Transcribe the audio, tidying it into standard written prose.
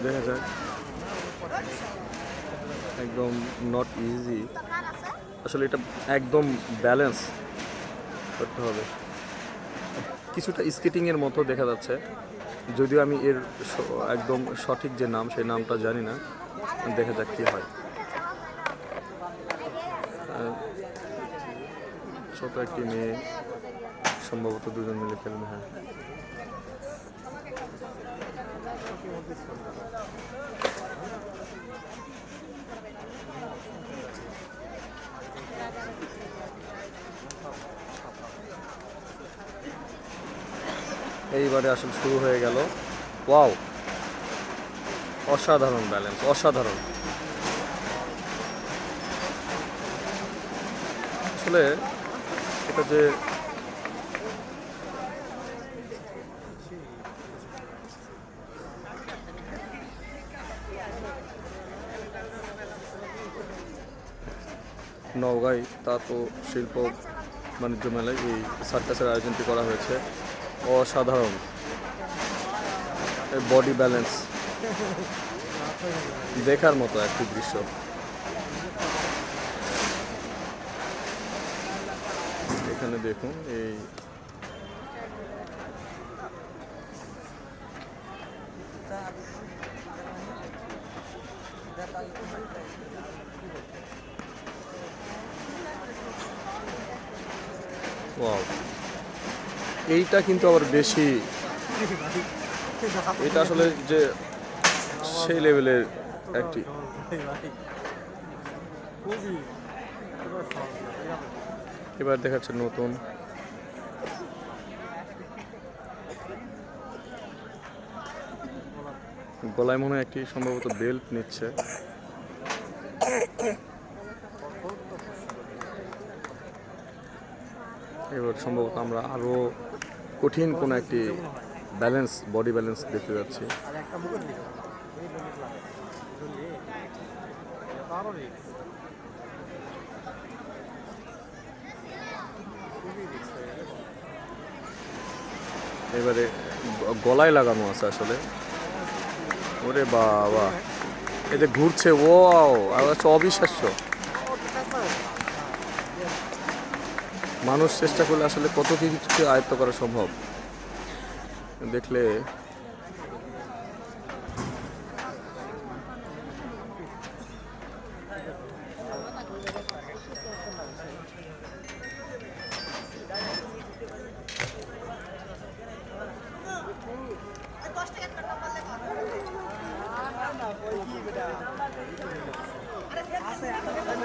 দেখা যাক, একদম নট ইজি আসলে, এটা একদম ব্যালেন্স করতে হবে। কিছুটা স্কেটিংয়ের মতো দেখা যাচ্ছে, যদিও আমি এর একদম সঠিক যে নাম সেই নামটা জানি না। দেখা যাক কী হয়। ছোট একটি মেয়ে, সম্ভবত দুজন মিলে খেলবে। হ্যাঁ, এইবারে আসলে শুরু হয়ে গেল। ওয়াও, অসাধারণ ব্যালেন্স, অসাধারণ। আসলে এটা যে নওগাঁয় তা তো শিল্প বাণিজ্য মেলায় এই সার্কাসের আয়োজনটি করা হয়েছে। অসাধারণ বডি ব্যালেন্স, দেখার মতো একটি দৃশ্য। এখানে দেখুন, এই ওয়াও, এইটা কিন্তু আবার বেশি, এটা আসলে যে সেই লেভেলের একটি। এবার দেখাচ্ছে নতুন, গলায় মনে হয় একটি সম্ভবত বেল্ট নিচ্ছে। এবার সম্ভবত আমরা আরো কঠিন কোনো একটি ব্যালেন্স, বডি ব্যালেন্স দেখতে যাচ্ছি। এবারে গলায় লাগানো আছে আসলে। ওরে বাবা, এটা ঘুরছে, ওয়াও, আর হচ্ছে অবিশ্বাস্য। মানুষ চেষ্টা করলে আসলে কত কিছু আয়ত্ত করা সম্ভব দেখলে।